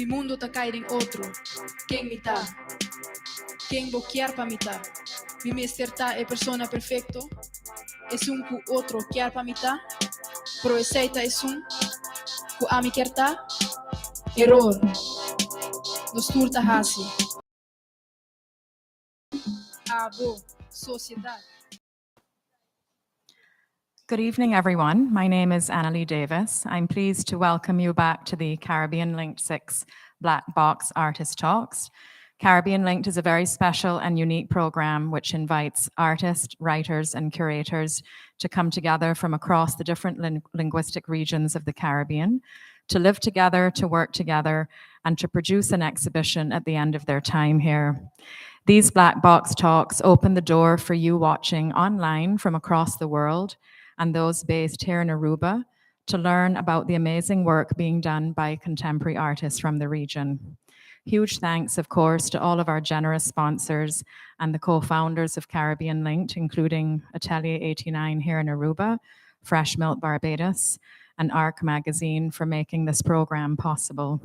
Mi mundo tá cair em outro. Quem me tá? Quem boquear para me tá? Mi mestertà é persona perfecto. Es un cu outro chiar para me tá? Pro eceita es un cu ami kerta? Error. Nos turta hasi. Abo. Sociedade. Good evening, everyone. My name is Annalie Davis. I'm pleased to welcome you back to the Caribbean Linked 6 Black Box Artist Talks. Caribbean Linked is a very special and unique program which invites artists, writers, and curators to come together from across the different linguistic regions of the Caribbean, to live together, to work together, and to produce an exhibition at the end of their time here. These Black Box Talks open the door for you watching online from across the world and those based here in Aruba to learn about the amazing work being done by contemporary artists from the region. Huge thanks, of course, to all of our generous sponsors and the co-founders of Caribbean Linked, including Atelier 89 here in Aruba, Fresh Milk Barbados, and ARC Magazine for making this program possible.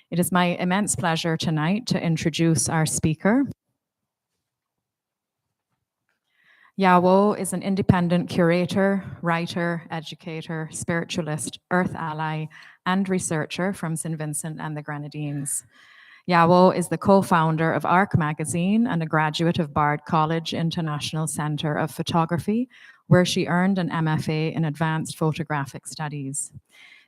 It is my immense pleasure tonight to introduce our speaker. Yawo is an independent curator, writer, educator, spiritualist, earth ally, and researcher from St. Vincent and the Grenadines. Yawo is the co-founder of ARC Magazine and a graduate of Bard College International Center of Photography, where she earned an MFA in Advanced Photographic Studies.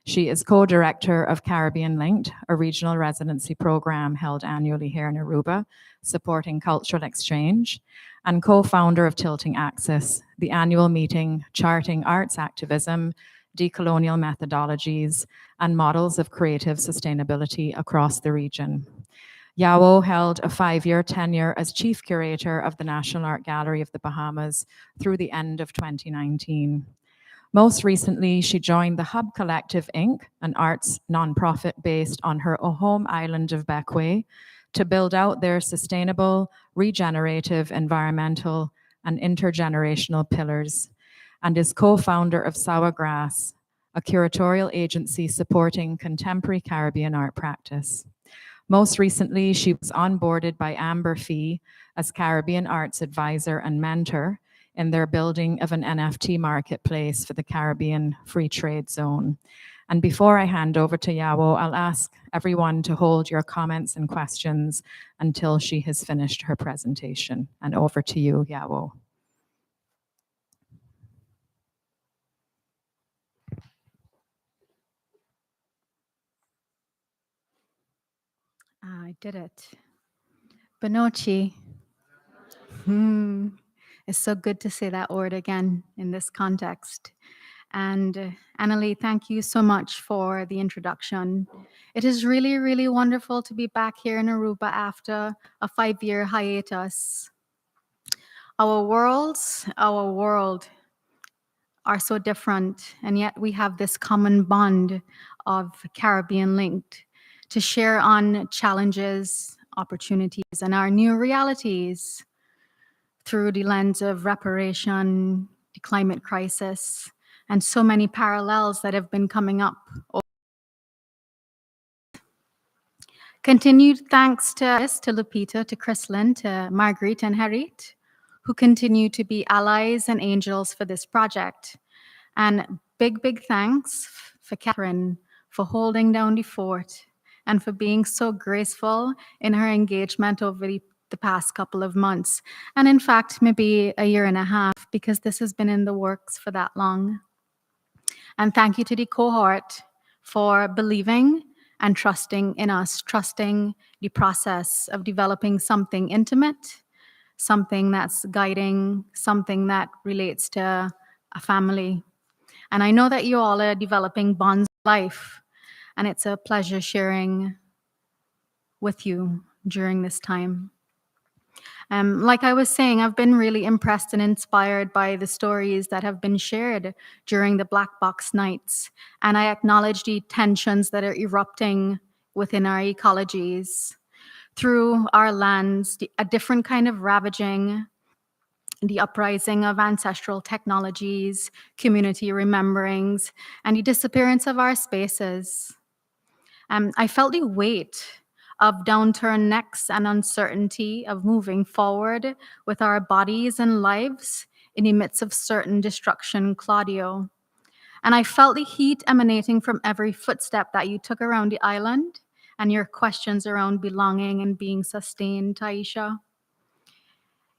She is co-director of Caribbean Linked, a regional residency program held annually here in Aruba, supporting cultural exchange, and co-founder of Tilting Axis, the annual meeting charting arts activism, decolonial methodologies, and models of creative sustainability across the region. Yawo held a 5-year tenure as chief curator of the National Art Gallery of the Bahamas through the end of 2019. Most recently, she joined the Hub Collective, Inc., an arts nonprofit based on her home island of Bequia, to build out their sustainable, regenerative, environmental, and intergenerational pillars, and is co-founder of Sour Grass, a curatorial agency supporting contemporary Caribbean art practice. Most recently, she was onboarded by Amber Fee as Caribbean Arts Advisor and Mentor in their building of an NFT marketplace for the Caribbean Free Trade Zone. And before I hand over to Yawo, I'll ask everyone to hold your comments and questions until she has finished her presentation. And over to you, Yawo. I did it. Benochi. It's so good to say that word again in this context. And Annalie, thank you so much for the introduction. It is really, really wonderful to be back here in Aruba after a 5-year hiatus. Our world are so different, and yet we have this common bond of Caribbean linked to share on challenges, opportunities, and our new realities through the lens of reparation, the climate crisis, and so many parallels that have been coming up. Continued thanks to Lupita, to Chrislyn, to Marguerite and Harit, who continue to be allies and angels for this project. And big, big thanks for Catherine for holding down the fort and for being so graceful in her engagement over the past couple of months. And in fact, maybe a year and a half, because this has been in the works for that long. And thank you to the cohort for believing and trusting in us, trusting the process of developing something intimate, something that's guiding, something that relates to a family. And I know that you all are developing bonds of life, and it's a pleasure sharing with you during this time. Like I was saying, I've been really impressed and inspired by the stories that have been shared during the Black Box Nights, and I acknowledge the tensions that are erupting within our ecologies, through our lands, a different kind of ravaging, the uprising of ancestral technologies, community rememberings, and the disappearance of our spaces. I felt the weight of downturned necks and uncertainty of moving forward with our bodies and lives in the midst of certain destruction, Claudio. And I felt the heat emanating from every footstep that you took around the island and your questions around belonging and being sustained, Taisha.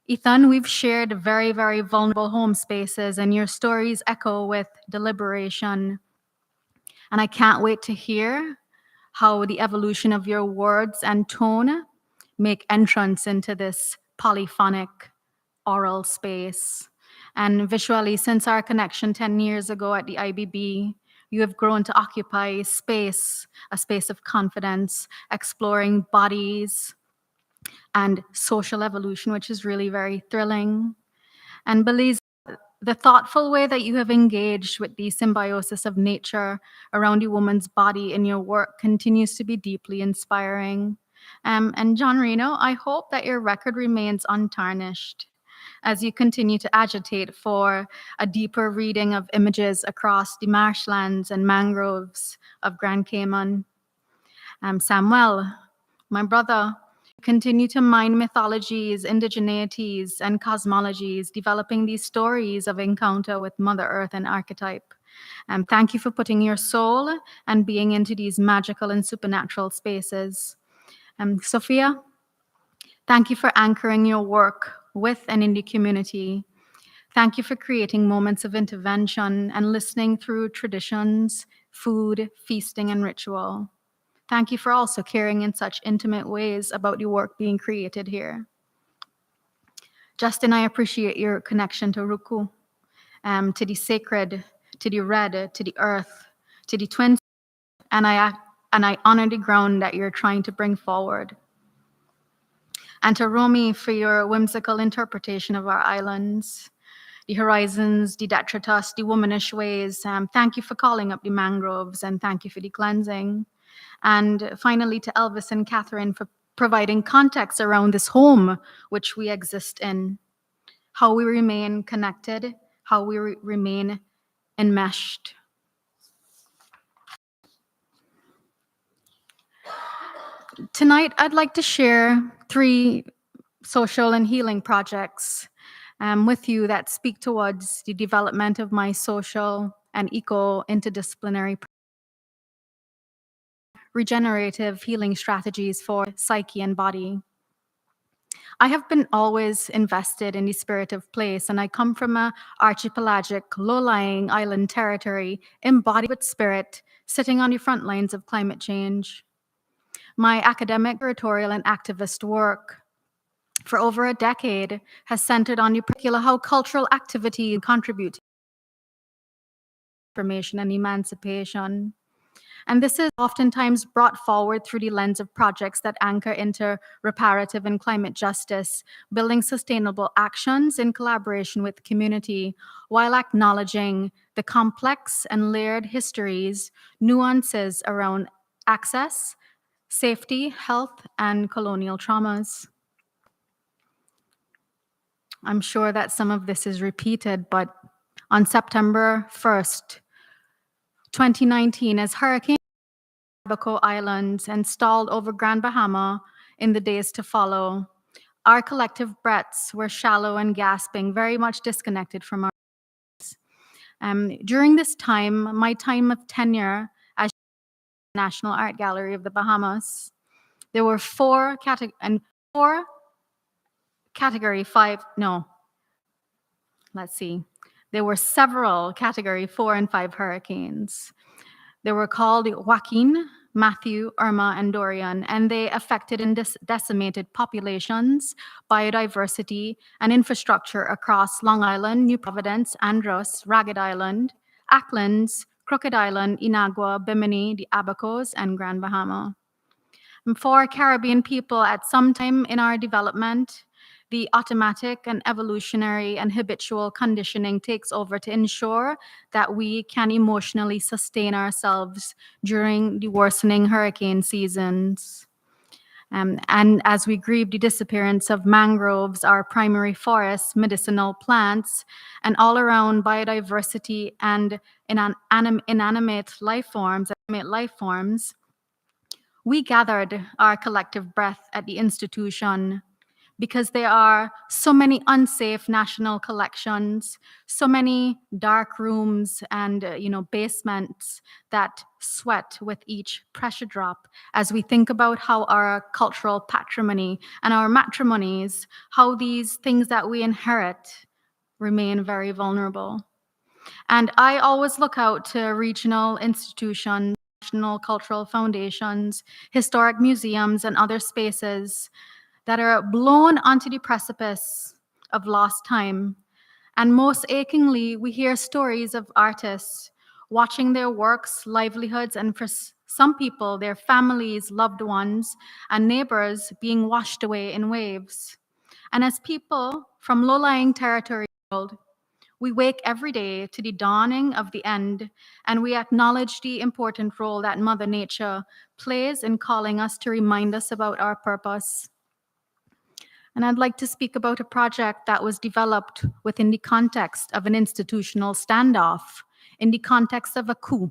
Ethan, we've shared very, very vulnerable home spaces, and your stories echo with deliberation. And I can't wait to hear how the evolution of your words and tone make entrance into this polyphonic oral space. And visually, since our connection 10 years ago at the IBB, you have grown to occupy space, a space of confidence, exploring bodies and social evolution, which is really very thrilling. And Belize, the thoughtful way that you have engaged with the symbiosis of nature around a woman's body in your work continues to be deeply inspiring. And John Reno, I hope that your record remains untarnished as you continue to agitate for a deeper reading of images across the marshlands and mangroves of Grand Cayman. Samuel, my brother, continue to mine mythologies, indigeneities, and cosmologies, developing these stories of encounter with Mother Earth and archetype. Thank you for putting your soul and being into these magical and supernatural spaces. Sophia, thank you for anchoring your work with and in the community. Thank you for creating moments of intervention and listening through traditions, food, feasting, and ritual. Thank you for also caring in such intimate ways about the work being created here. Justin, I appreciate your connection to Ruku, to the sacred, to the red, to the earth, to the twins, and I honor the ground that you're trying to bring forward. And to Romy for your whimsical interpretation of our islands, the horizons, the detritus, the womanish ways. Thank you for calling up the mangroves, and thank you for the cleansing. And finally, to Elvis and Catherine for providing context around this home which we exist in. how we remain connected, how we remain enmeshed. Tonight, I'd like to share 3 social and healing projects with you that speak towards the development of my social and eco-interdisciplinary regenerative healing strategies for psyche and body. I have been always invested in the spirit of place, and I come from a archipelagic, low-lying island territory embodied with spirit, sitting on the front lines of climate change. My academic, curatorial, and activist work for over a decade has centered on, in particular, how cultural activity contribute to transformation and emancipation. And this is oftentimes brought forward through the lens of projects that anchor into reparative and climate justice, building sustainable actions in collaboration with the community, while acknowledging the complex and layered histories, nuances around access, safety, health, and colonial traumas. I'm sure that some of this is repeated, but on September 1st, 2019, as Hurricane Abaco Islands and stalled over Grand Bahama in the days to follow, our collective breaths were shallow and gasping, very much disconnected from our lives. During this time, my time of tenure as National Art Gallery of the Bahamas, there were there were several Category 4 and 5 hurricanes. They were called Joaquin, Matthew, Irma, and Dorian, and they affected and decimated populations, biodiversity, and infrastructure across Long Island, New Providence, Andros, Ragged Island, Acklands, Crooked Island, Inagua, Bimini, the Abacos, and Grand Bahama. And for Caribbean people, at some time in our development, the automatic and evolutionary and habitual conditioning takes over to ensure that we can emotionally sustain ourselves during the worsening hurricane seasons. And as we grieve the disappearance of mangroves, our primary forests, medicinal plants, and all around biodiversity and inanimate life forms, we gathered our collective breath at the institution because there are so many unsafe national collections, so many dark rooms and basements that sweat with each pressure drop as we think about how our cultural patrimony and our matrimonies, how these things that we inherit remain very vulnerable. And I always look out to regional institutions, national cultural foundations, historic museums, and other spaces that are blown onto the precipice of lost time. And most achingly, we hear stories of artists watching their works, livelihoods, and for some people, their families, loved ones, and neighbors being washed away in waves. And as people from low-lying territory, we wake every day to the dawning of the end, and we acknowledge the important role that Mother Nature plays in calling us to remind us about our purpose. And I'd like to speak about a project that was developed within the context of an institutional standoff, in the context of a coup,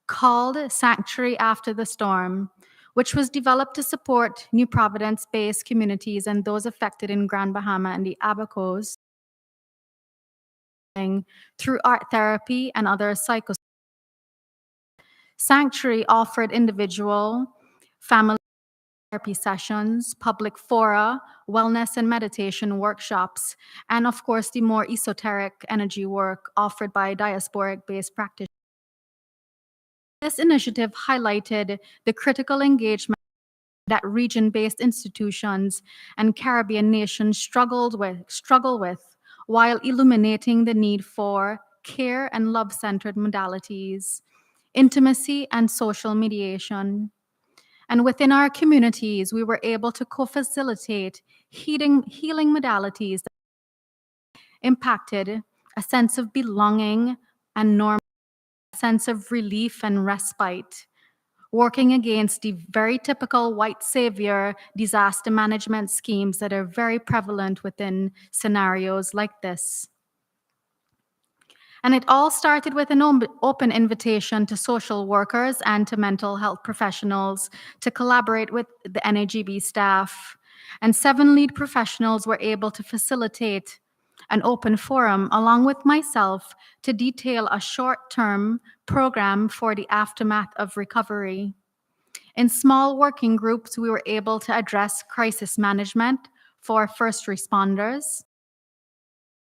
called Sanctuary After the Storm, which was developed to support New Providence-based communities and those affected in Grand Bahama and the Abacos through art therapy and other psychosocial. Sanctuary offered individual, family therapy sessions, public fora, wellness and meditation workshops, and of course, the more esoteric energy work offered by diasporic-based practitioners. This initiative highlighted the critical engagement that region-based institutions and Caribbean nations struggle with, while illuminating the need for care and love-centered modalities, intimacy, and social mediation. And within our communities, we were able to co-facilitate healing modalities that impacted a sense of belonging and normal, a sense of relief and respite, working against the very typical white savior disaster management schemes that are very prevalent within scenarios like this. And it all started with an open invitation to social workers and to mental health professionals to collaborate with the NAGB staff. And 7 lead professionals were able to facilitate an open forum along with myself to detail a short-term program for the aftermath of recovery. In small working groups, we were able to address crisis management for first responders,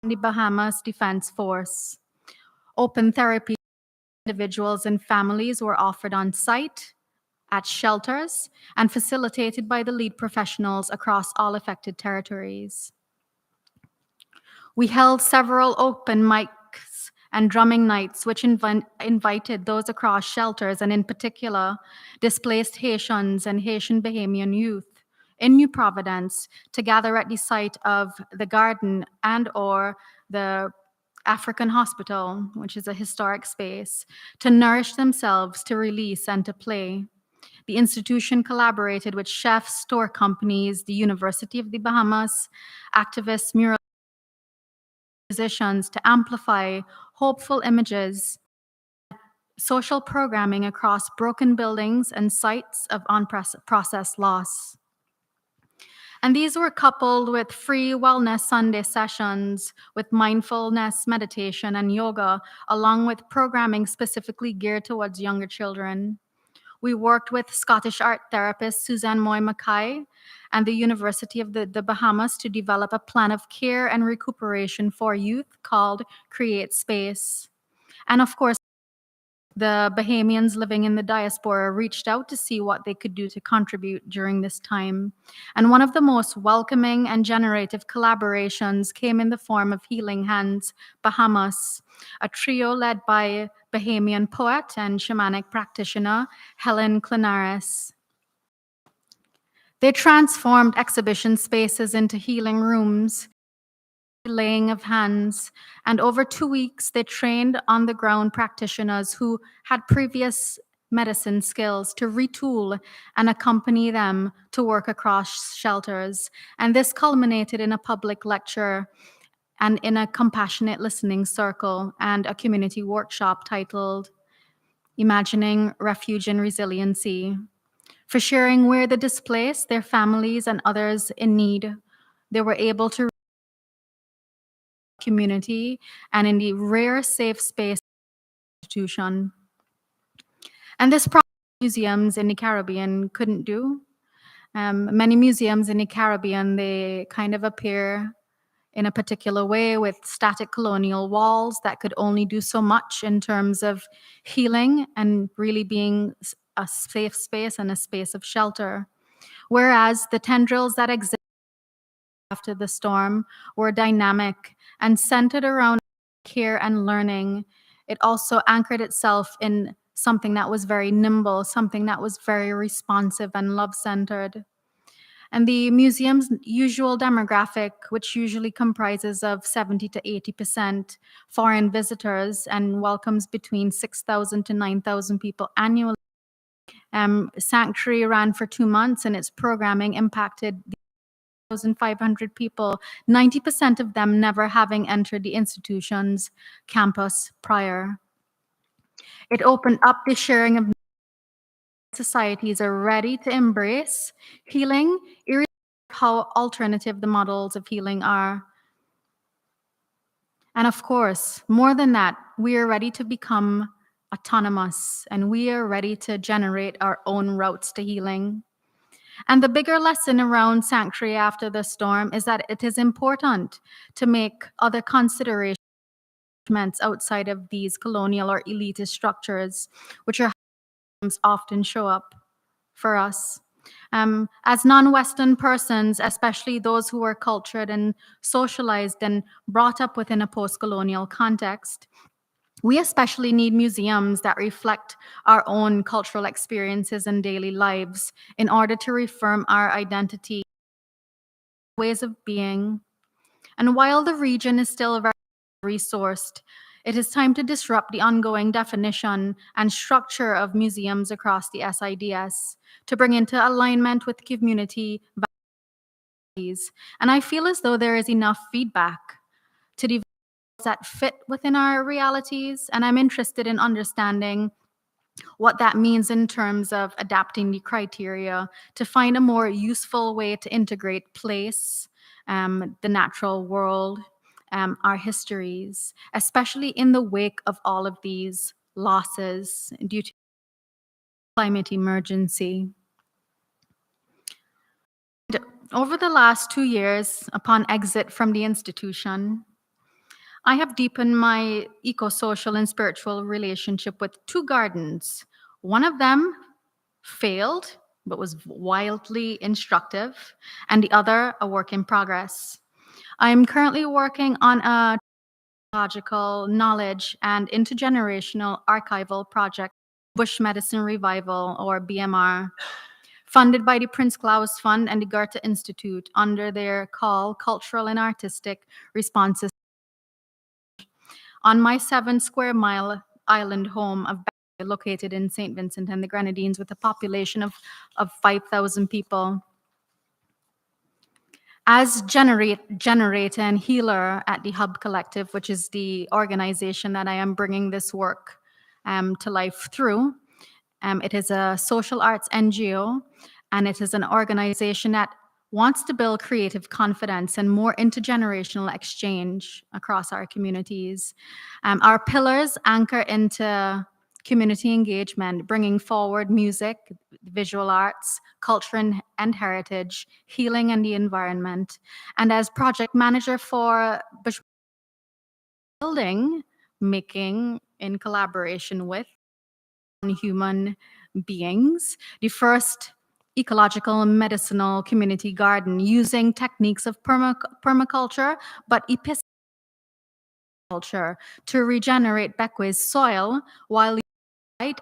the Bahamas Defense Force. Open therapy individuals and families were offered on site, at shelters, and facilitated by the lead professionals across all affected territories. We held several open mics and drumming nights, which invited those across shelters, and in particular, displaced Haitians and Haitian Bahamian youth in New Providence to gather at the site of the garden and/or the African Hospital, which is a historic space, to nourish themselves, to release, and to play. The institution collaborated with chefs, store companies, the University of the Bahamas, activists, mural musicians to amplify hopeful images, social programming across broken buildings and sites of unprocessed loss. And these were coupled with free wellness Sunday sessions with mindfulness, meditation, and yoga, along with programming specifically geared towards younger children. We worked with Scottish art therapist Suzanne Moy Mackay and the University of the Bahamas to develop a plan of care and recuperation for youth called Create Space. And of course, the Bahamians living in the diaspora reached out to see what they could do to contribute during this time. And one of the most welcoming and generative collaborations came in the form of Healing Hands Bahamas, a trio led by Bahamian poet and shamanic practitioner Helen Clinaris. They transformed exhibition spaces into healing rooms, laying of hands, and over 2 weeks they trained on-the-ground practitioners who had previous medicine skills to retool and accompany them to work across shelters. And this culminated in a public lecture and in a compassionate listening circle and a community workshop titled Imagining Refuge and Resiliency, for sharing where the displaced, their families, and others in need, they were able to community and in the rare safe space institution. And this project museums in the Caribbean couldn't do. Many museums in the Caribbean, they kind of appear in a particular way with static colonial walls that could only do so much in terms of healing and really being a safe space and a space of shelter. Whereas the tendrils that exist after the storm were dynamic and centered around care and learning. It also anchored itself in something that was very nimble, something that was very responsive and love-centered. And the museum's usual demographic, which usually comprises of 70 to 80% foreign visitors and welcomes between 6,000 to 9,000 people annually. Sanctuary ran for 2 months and its programming impacted 1,500 people, 90% of them never having entered the institution's campus prior. It opened up the sharing of societies are ready to embrace healing, irrespective of how alternative the models of healing are. And of course, more than that, we are ready to become autonomous and we are ready to generate our own routes to healing. And the bigger lesson around Sanctuary after the storm is that it is important to make other considerations outside of these colonial or elitist structures, which are often show up for us. As non-Western persons, especially those who were cultured and socialized and brought up within a post-colonial context, we especially need museums that reflect our own cultural experiences and daily lives in order to reaffirm our identity, ways of being. And while the region is still very resourced, It is time to disrupt the ongoing definition and structure of museums across the SIDS to bring into alignment with community values. And I feel as though there is enough feedback to develop that fit within our realities. And I'm interested in understanding what that means in terms of adapting the criteria to find a more useful way to integrate place, the natural world, our histories, especially in the wake of all of these losses due to climate emergency. Over the last 2 years, upon exit from the institution, I have deepened my eco-social and spiritual relationship with 2 gardens. One of them failed, but was wildly instructive, and the other a work in progress. I am currently working on a technological knowledge and intergenerational archival project, Bush Medicine Revival, or BMR, funded by the Prince Claus Fund and the Goethe Institute under their call, Cultural and Artistic Responses, on my 7-square-mile island home of Baguio, located in St. Vincent and the Grenadines, with a population of 5,000 people. As generator and healer at the Hub Collective, which is the organization that I am bringing this work to life through, it is a social arts NGO, and it is an organization that wants to build creative confidence and more intergenerational exchange across our communities. Our pillars anchor into community engagement, bringing forward music, visual arts, culture and heritage, healing, and the environment. And as project manager for Bush Building, making in collaboration with human beings, the first ecological medicinal community garden using techniques of permaculture, but episculture to regenerate Bequa's soil while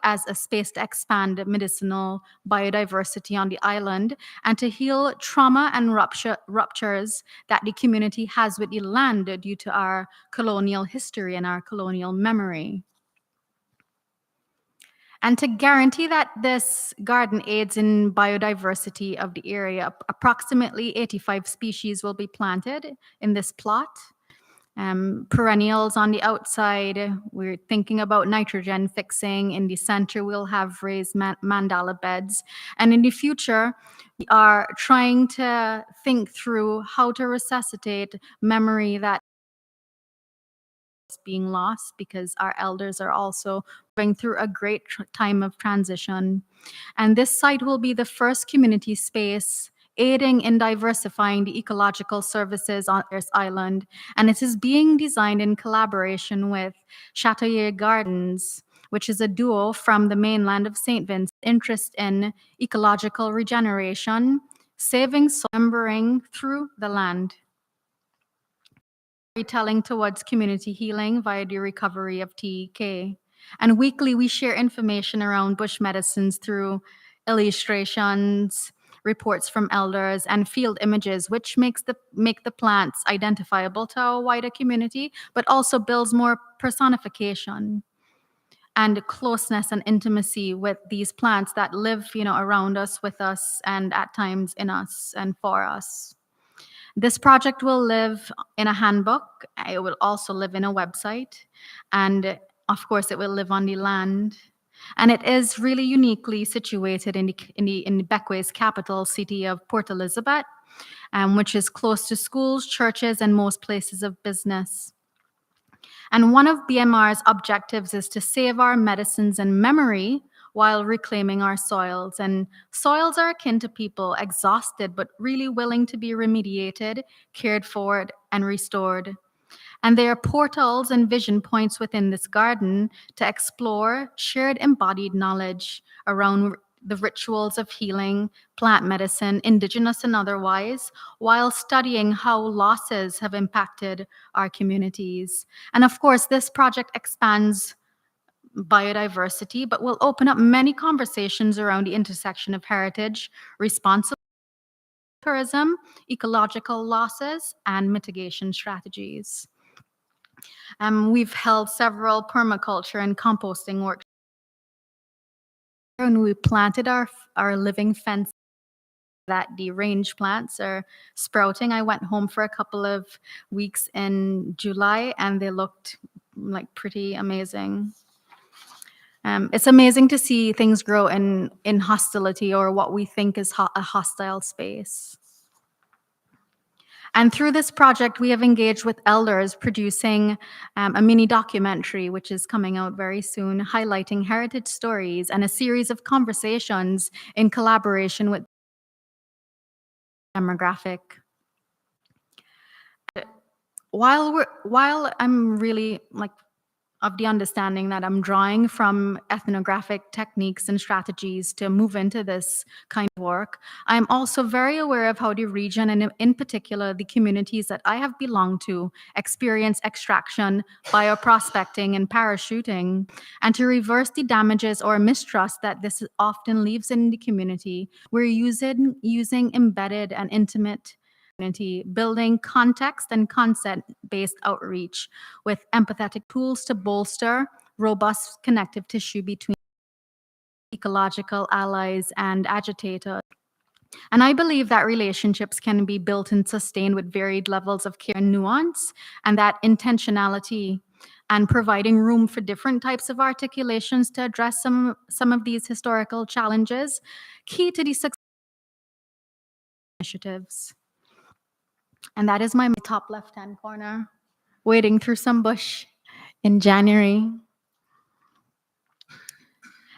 as a space to expand medicinal biodiversity on the island and to heal trauma and ruptures that the community has with the land due to our colonial history and our colonial memory. And to guarantee that this garden aids in biodiversity of the area, approximately 85 species will be planted in this plot. Perennials on the outside, we're thinking about nitrogen fixing. In the center, we'll have raised mandala beds. And in the future, we are trying to think through how to resuscitate memory that is being lost, because our elders are also going through a great time of transition. And this site will be the first community space aiding in diversifying the ecological services on this island. And it is being designed in collaboration with Chateauier Gardens, which is a duo from the mainland of St. Vincent, interest in ecological regeneration, saving soil, remembering through the land. Retelling towards community healing via the recovery of TEK. And weekly, we share information around bush medicines through illustrations, reports from elders, and field images, which make the plants identifiable to a wider community, but also builds more personification and closeness and intimacy with these plants that live, around us, with us, and at times in us and for us. This project will live in a handbook. It will also live in a website, and of course, it will live on the land. And it is really uniquely situated in Bequa's capital city of Port Elizabeth, which is close to schools, churches, and most places of business. And one of BMR's objectives is to save our medicines and memory while reclaiming our soils. And soils are akin to people, exhausted, but really willing to be remediated, cared for, and restored. And they are portals and vision points within this garden to explore shared embodied knowledge around the rituals of healing, plant medicine, indigenous and otherwise, while studying how losses have impacted our communities. And of course, this project expands biodiversity, but will open up many conversations around the intersection of heritage, responsible tourism, ecological losses, and mitigation strategies. We've held several permaculture and composting workshops, and we planted our living fence that the range plants are sprouting. I went home for a couple of weeks in July, and they looked like pretty amazing. It's amazing to see things grow in hostility, or what we think is a hostile space. And through this project, we have engaged with elders, producing a mini documentary, which is coming out very soon, highlighting heritage stories and a series of conversations in collaboration with demographic. While I'm really of the understanding that I'm drawing from ethnographic techniques and strategies to move into this kind of work, I'm also very aware of how the region, and in particular the communities that I have belonged to, experience extraction, bioprospecting, and parachuting, and to reverse the damages or mistrust that this often leaves in the community. We're using embedded and intimate community, building context and concept-based outreach with empathetic tools to bolster robust connective tissue between ecological allies and agitators. And I believe that relationships can be built and sustained with varied levels of care and nuance, and that intentionality and providing room for different types of articulations to address some of these historical challenges, key to the success initiatives. And that is my top left-hand corner, wading through some bush in January.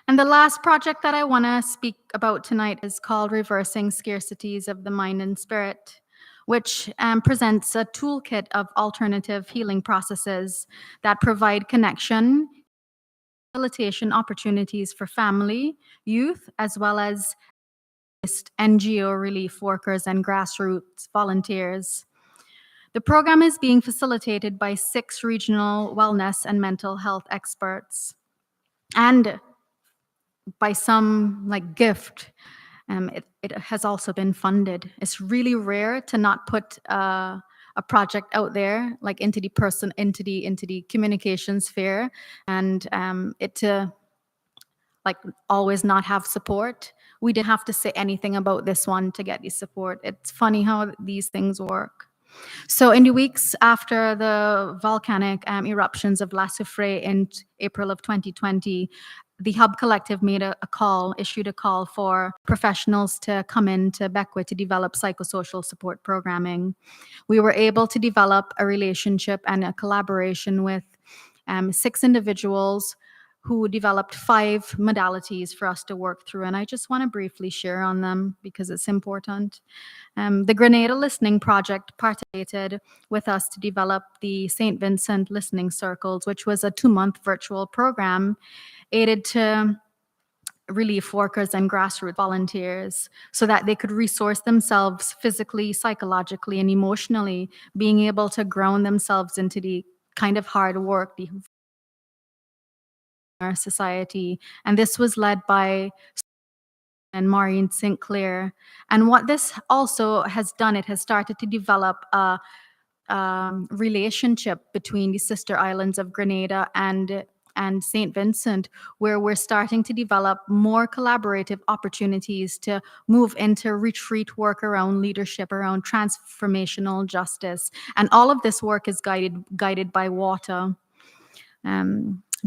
And the last project that I want to speak about tonight is called Reversing Scarcities of the Mind and Spirit, which presents a toolkit of alternative healing processes that provide connection, facilitation opportunities for family, youth, as well as NGO relief workers and grassroots volunteers. The program is being facilitated by 6 regional wellness and mental health experts. And by some gift, it has also been funded. It's really rare to not put a project out there, into the communication sphere, and it to always not have support. We didn't have to say anything about this one to get the support. It's funny how these things work. So in the weeks after the volcanic eruptions of La Soufrière in April of 2020, the Hub Collective issued a call for professionals to come into Bequia to develop psychosocial support programming. We were able to develop a relationship and a collaboration with 6 individuals who developed 5 modalities for us to work through. And I just want to briefly share on them because it's important. The Grenada Listening Project participated with us to develop the St. Vincent Listening Circles, which was a 2-month virtual program aided to relief workers and grassroots volunteers so that they could resource themselves physically, psychologically, and emotionally, being able to ground themselves into the kind of hard work our society. And this was led by and Maureen St. Clair. And what this also has done, it has started to develop a relationship between the sister islands of Grenada and St. Vincent, where we're starting to develop more collaborative opportunities to move into retreat work around leadership, around transformational justice. And all of this work is guided by water.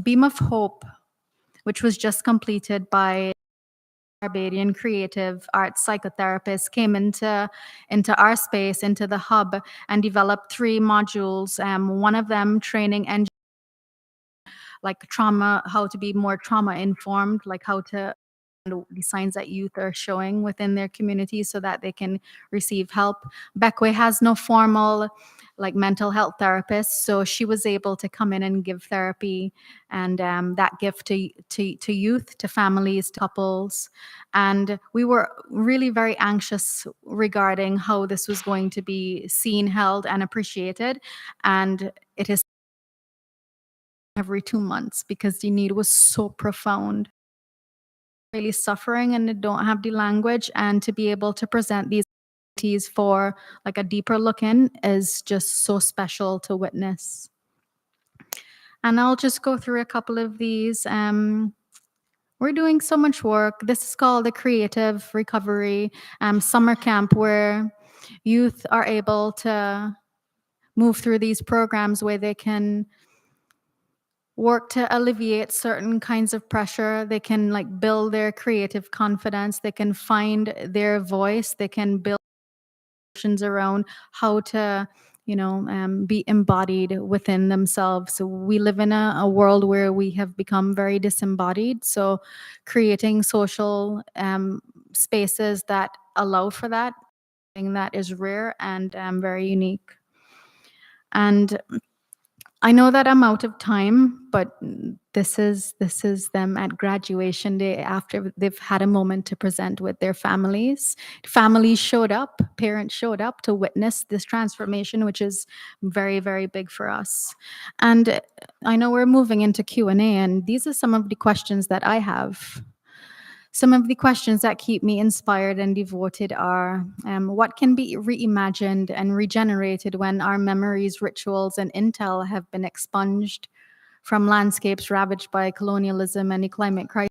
Beam of Hope, which was just completed by Barbadian creative arts psychotherapist, came into our space, into the hub, and developed 3 modules. One of them training and trauma, how to be more trauma informed, how to the signs that youth are showing within their communities so that they can receive help. Bequia has no formal mental health therapist, so she was able to come in and give therapy and that gift to youth, to families, to couples. And we were really very anxious regarding how this was going to be seen, held, and appreciated. And it is every 2 months because the need was so profound. Really suffering and they don't have the language, and to be able to present these for a deeper look in is just so special to witness. And I'll just go through a couple of these. We're doing so much work. This is called the Creative Recovery Summer Camp, where youth are able to move through these programs where they can work to alleviate certain kinds of pressure. They can like build their creative confidence. They can find their voice. They can build solutions around how to be embodied within themselves. So we live in a world where we have become very disembodied. So creating social spaces that allow for that, thing that is rare and very unique. And I know that I'm out of time, but this is them at graduation day after they've had a moment to present with their families. Families showed up, parents showed up to witness this transformation, which is very, very big for us. And I know we're moving into Q&A, and these are some of the questions that I have. Some of the questions that keep me inspired and devoted are, what can be reimagined and regenerated when our memories, rituals, and intel have been expunged from landscapes ravaged by colonialism and the climate crisis?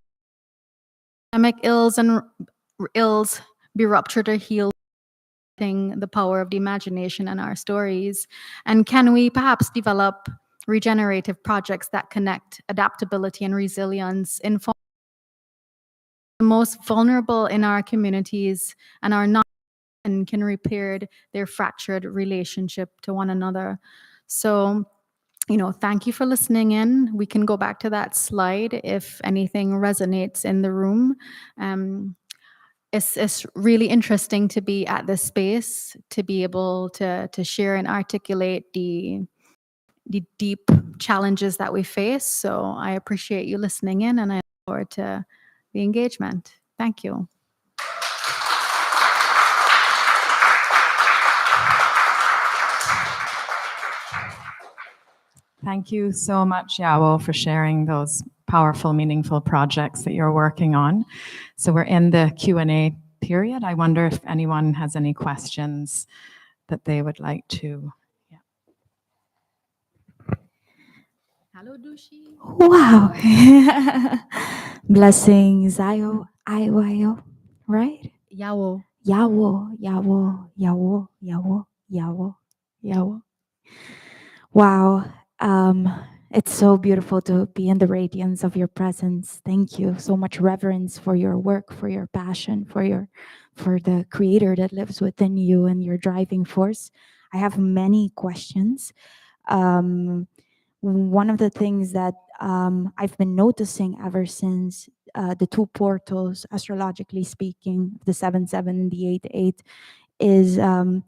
Pandemic ills be ruptured or healed, the power of the imagination and our stories? And can we perhaps develop regenerative projects that connect adaptability and resilience in the most vulnerable in our communities and are not and can repair their fractured relationship to one another? So, thank you for listening in. We can go back to that slide if anything resonates in the room. It's really interesting to be at this space, to be able to share and articulate the deep challenges that we face. So I appreciate you listening in, and I look forward to the engagement. Thank you. Thank you so much, Yawo, for sharing those powerful, meaningful projects that you're working on. So we're in the Q&A period. I wonder if anyone has any questions that they would like to. Hello, Dushi. Wow. Blessings. Ayo, right? Yawo. Yawo. Wow. It's so beautiful to be in the radiance of your presence. Thank you. So much reverence for your work, for your passion, for the creator that lives within you and your driving force. I have many questions. One of the things that I've been noticing ever since the two portals, astrologically speaking, the 7-7 and the 8-8, is the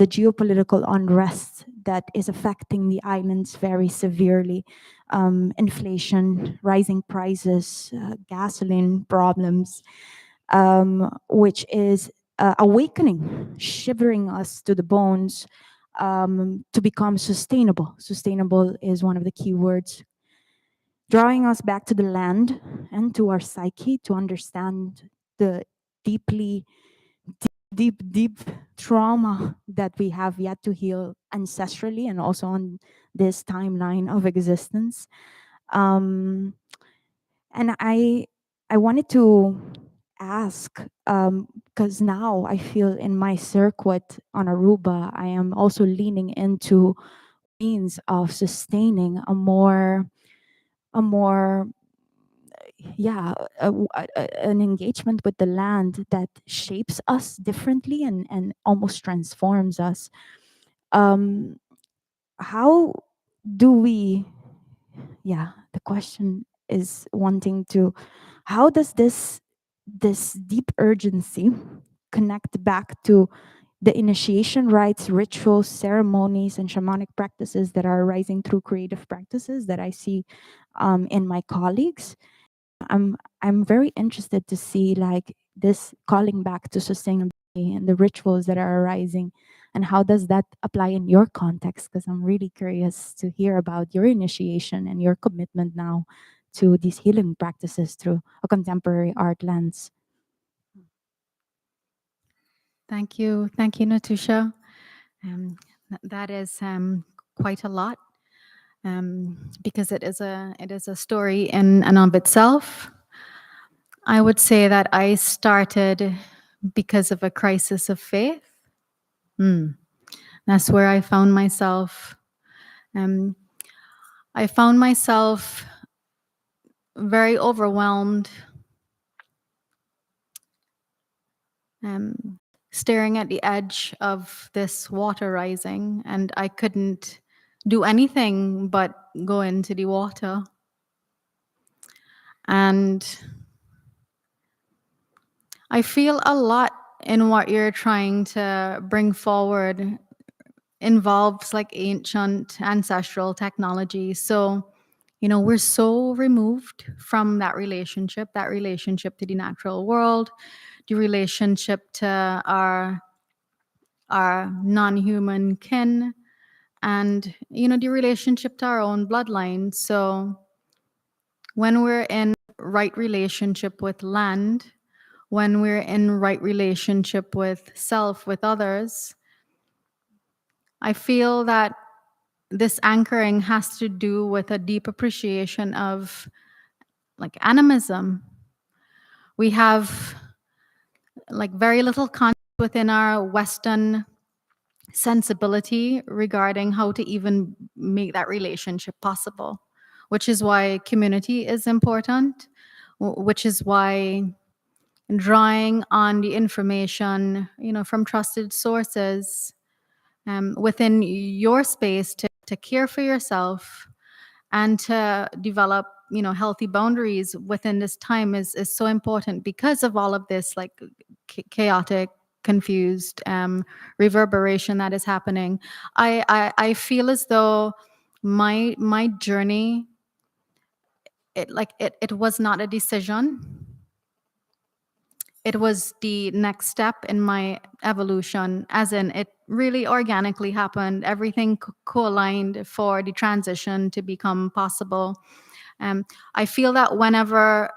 geopolitical unrest that is affecting the islands very severely. Inflation, rising prices, gasoline problems, which is awakening, shivering us to the bones, to become sustainable. Sustainable is one of the key words. Drawing us back to the land and to our psyche to understand the deep trauma that we have yet to heal ancestrally and also on this timeline of existence. And I wanted to ask, because now I feel in my circuit on Aruba, I am also leaning into means of sustaining an engagement with the land that shapes us differently and almost transforms us. How do we, the question is how does this deep urgency connect back to the initiation rites, rituals, ceremonies, and shamanic practices that are arising through creative practices that I see in my colleagues? I'm very interested to see like this calling back to sustainability and the rituals that are arising, and how does that apply in your context? Because I'm really curious to hear about your initiation and your commitment now to these healing practices through a contemporary art lens. Thank you, Natusha. That is quite a lot. because it is a story in and of itself. I would say that I started because of a crisis of faith. That's where I found myself. I found myself very overwhelmed, staring at the edge of this water rising, and I couldn't do anything but go into the water. And I feel a lot in what you're trying to bring forward involves like ancient ancestral technology. So, we're so removed from that relationship to the natural world, the relationship to our non-human kin, and the relationship to our own bloodline. So when we're in right relationship with land, when we're in right relationship with self, with others, I feel that this anchoring has to do with a deep appreciation of like animism. We have like very little context within our Western sensibility regarding how to even make that relationship possible, which is why community is important, which is why drawing on the information, from trusted sources within your space to care for yourself and to develop, healthy boundaries within this time is so important because of all of this like chaotic, confused reverberation that is happening. I feel as though my journey, it was not a decision. It was the next step in my evolution, as in it really organically happened. Everything co-aligned for the transition to become possible. I feel that whenever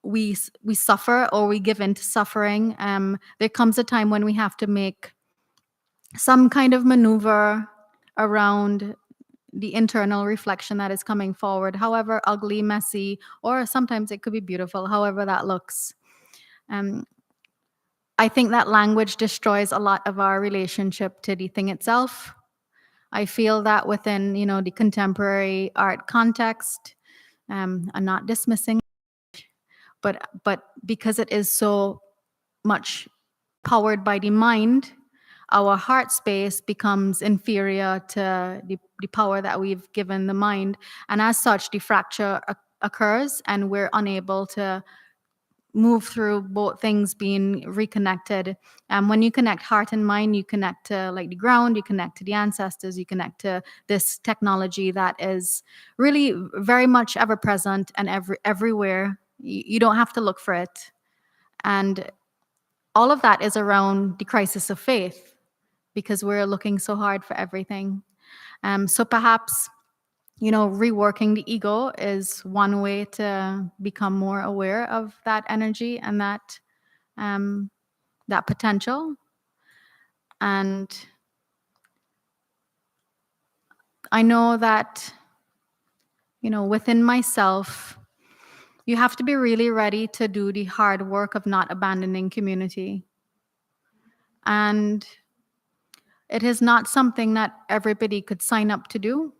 we suffer or we give in to suffering, there comes a time when we have to make some kind of maneuver around the internal reflection that is coming forward, however ugly, messy, or sometimes it could be beautiful, however that looks. I think that language destroys a lot of our relationship to the thing itself. I feel that within, the contemporary art context, I'm not dismissing, but because it is so much powered by the mind, our heart space becomes inferior to the power that we've given the mind. And as such, the fracture occurs and we're unable to move through both things being reconnected. When you connect heart and mind, you connect to like the ground, you connect to the ancestors, you connect to this technology that is really very much ever present and everywhere. You don't have to look for it. And all of that is around the crisis of faith because we're looking so hard for everything. So perhaps, reworking the ego is one way to become more aware of that energy and that potential. And I know that, within myself, you have to be really ready to do the hard work of not abandoning community. And it is not something that everybody could sign up to do.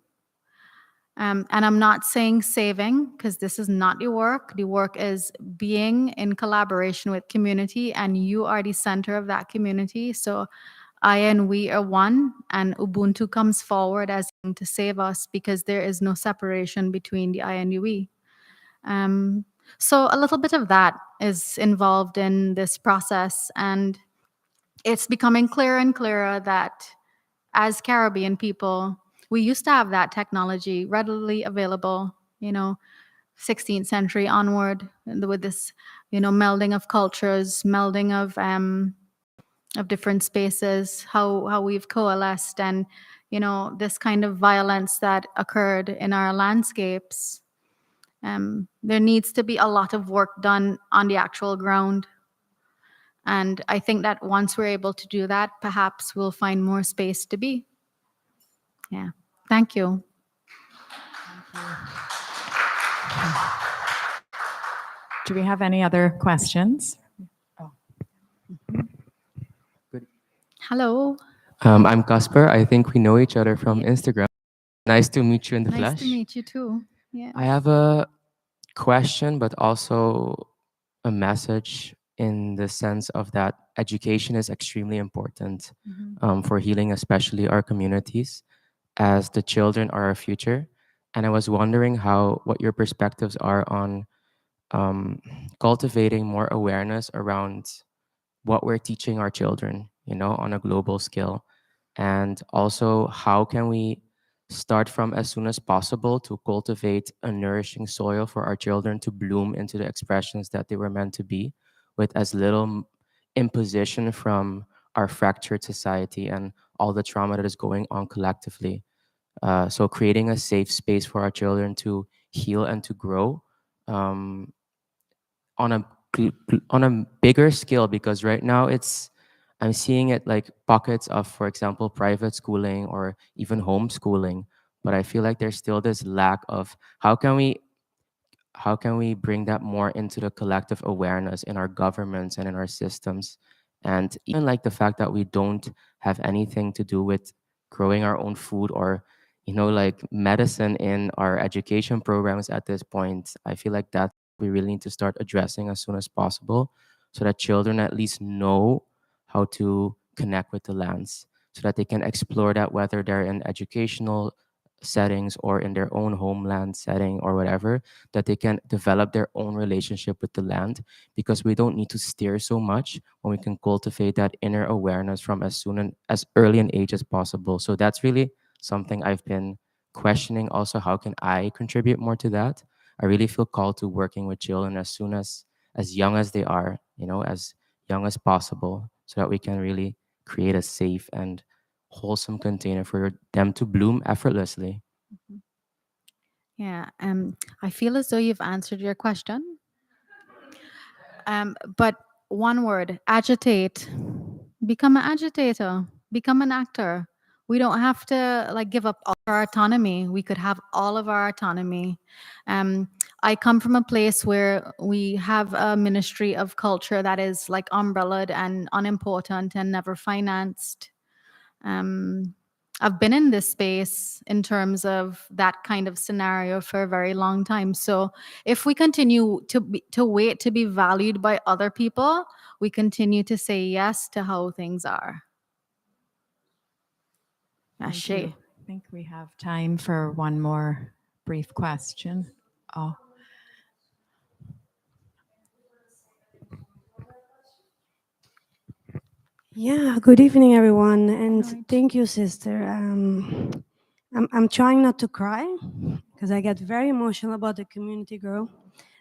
And I'm not saying saving, because this is not the work. The work is being in collaboration with community, and you are the center of that community. So I and we are one, and Ubuntu comes forward as to save us because there is no separation between the I and the we. So a little bit of that is involved in this process, and it's becoming clearer and clearer that as Caribbean people, we used to have that technology readily available, 16th century onward, with this, melding of cultures, melding of different spaces, how we've coalesced, and, this kind of violence that occurred in our landscapes. There needs to be a lot of work done on the actual ground. And I think that once we're able to do that, perhaps we'll find more space to be. Yeah. Thank you. Do we have any other questions? Hello. I'm Casper. I think we know each other from Instagram. Nice to meet you in the Nice flesh. to meet you too. Yeah. I have a question, but also a message in the sense of that education is extremely important for healing, especially our communities, as the children are our future. And I was wondering what your perspectives are on cultivating more awareness around what we're teaching our children, on a global scale. And also, how can we start from as soon as possible to cultivate a nourishing soil for our children to bloom into the expressions that they were meant to be, with as little imposition from our fractured society and all the trauma that is going on collectively. So creating a safe space for our children to heal and to grow, on a on a bigger scale, because right now I'm seeing it like pockets of, for example, private schooling or even homeschooling, but I feel like there's still this lack of how can we bring that more into the collective awareness in our governments and in our systems. And even like the fact that we don't have anything to do with growing our own food or like medicine in our education programs at this point, I feel like that we really need to start addressing as soon as possible, so that children at least know how to connect with the lands, so that they can explore that, whether they're in educational settings or in their own homeland setting or whatever, that they can develop their own relationship with the land, because we don't need to steer so much when we can cultivate that inner awareness from as early an age as possible. So that's really something I've been questioning. Also, how can I contribute more to that? I really feel called to working with children as young as they are, as young as possible, so that we can really create a safe and wholesome container for them to bloom effortlessly. Yeah. I feel as though you've answered your question. But one word, agitate. Become an agitator. Become an actor. We don't have to like give up all our autonomy. We could have all of our autonomy. I come from a place where we have a ministry of culture that is like umbrellaed and unimportant and never financed. I've been in this space in terms of that kind of scenario for a very long time. So if we continue to wait to be valued by other people, we continue to say yes to how things are. Thank you. I think we have time for one more brief question. Oh. Yeah, good evening, everyone, and thank you, sister. I'm trying not to cry because I get very emotional about the community, girl.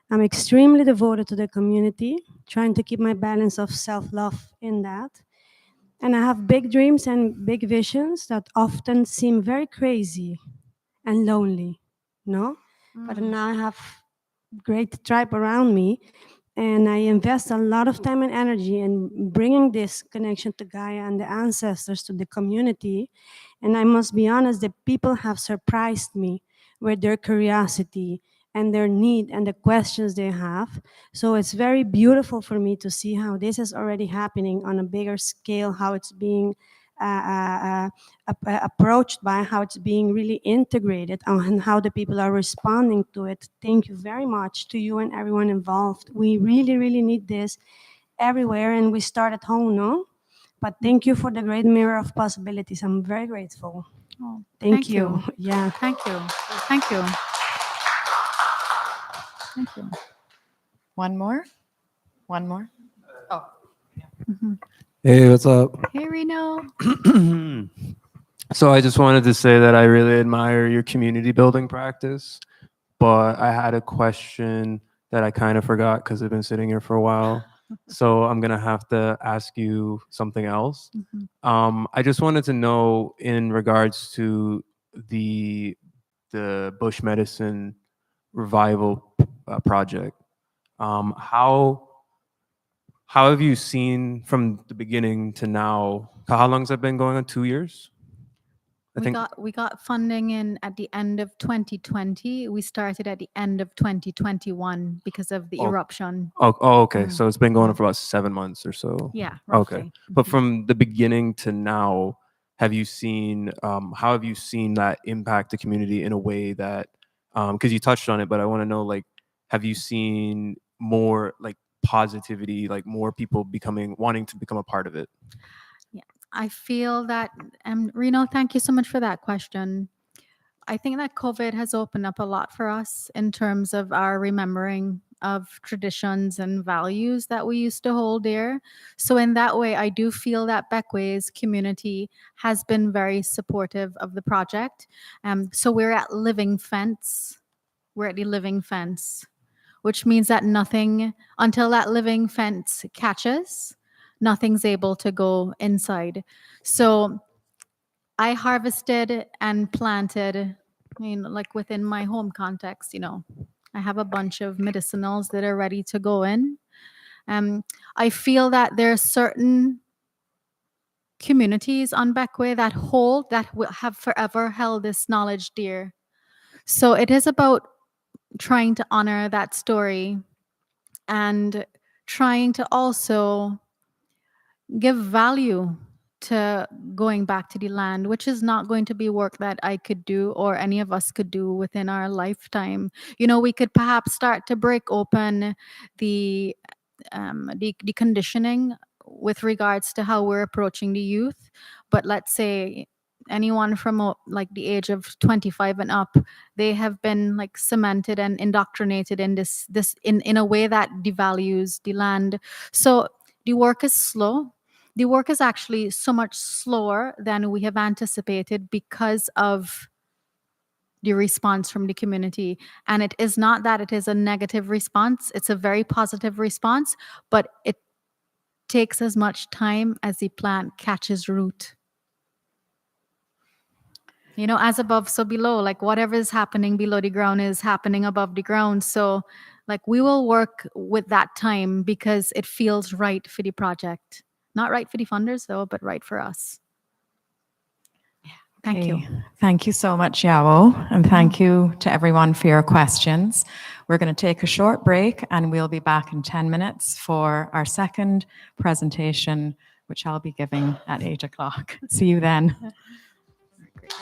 I'm extremely devoted to the community, trying to keep my balance of self-love in that. And I have big dreams and big visions that often seem very crazy and lonely, no? But now I have great tribe around me, and I invest a lot of time and energy in bringing this connection to Gaia and the ancestors to the community. And I must be honest, the people have surprised me with their curiosity and their need and the questions they have. So it's very beautiful for me to see how this is already happening on a bigger scale, how it's being approached by, how it's being really integrated, and how the people are responding to it. Thank you very much to you and everyone involved. We really, really need this everywhere, and we start at home, no? But thank you for the great mirror of possibilities. I'm very grateful. Oh, Thank you. Yeah. Thank you. Thank you. Thank you. One more? One more? Oh. Hey, what's up? Hey, Reno. So I just wanted to say that I really admire your community building practice, but I had a question that I kind of forgot because I've been sitting here for a while. So I'm gonna have to ask you something else. I just wanted to know, in regards to the bush medicine revival project, how have you seen from the beginning to now? How long has that been going on? 2 years? I think We got funding in at the end of 2020. We started at the end of 2021 because of the Oh, eruption. okay. Mm. So it's been going on for about 7 months or so. Yeah, Okay. roughly. But Mhm. from the beginning to now, have you seen how have you seen that impact the community in a way that because you touched on it, but I want to know, like, have you seen more like positivity, like more people wanting to become a part of it? I feel that, Reno, thank you so much for that question. I think that COVID has opened up a lot for us in terms of our remembering of traditions and values that we used to hold dear. So in that way, I do feel that Beckways community has been very supportive of the project. So we're at Living Fence. We're at the Living Fence, which means that nothing, until that living fence catches, nothing's able to go inside. So I harvested and planted, like within my home context, I have a bunch of medicinals that are ready to go in. I feel that there are certain communities on Beckway that have forever held this knowledge dear. So it is about trying to honor that story and trying to also give value to going back to the land, which is not going to be work that I could do or any of us could do within our lifetime. We could perhaps start to break open the the conditioning with regards to how we're approaching the youth. But let's say anyone from like the age of 25 and up, they have been like cemented and indoctrinated in this in a way that devalues the land. So the work is slow. The work is actually so much slower than we have anticipated because of the response from the community. And it is not that it is a negative response, it's a very positive response, but it takes as much time as the plant catches root. As above, so below, like whatever is happening below the ground is happening above the ground. So like we will work with that time because it feels right for the project. Not right for the funders though, but right for us. Thank you. Okay. Thank you so much, Yawo, and thank you to everyone for your questions. We're going to take a short break and we'll be back in 10 minutes for our second presentation, which I'll be giving at 8 o'clock. See you then. Great.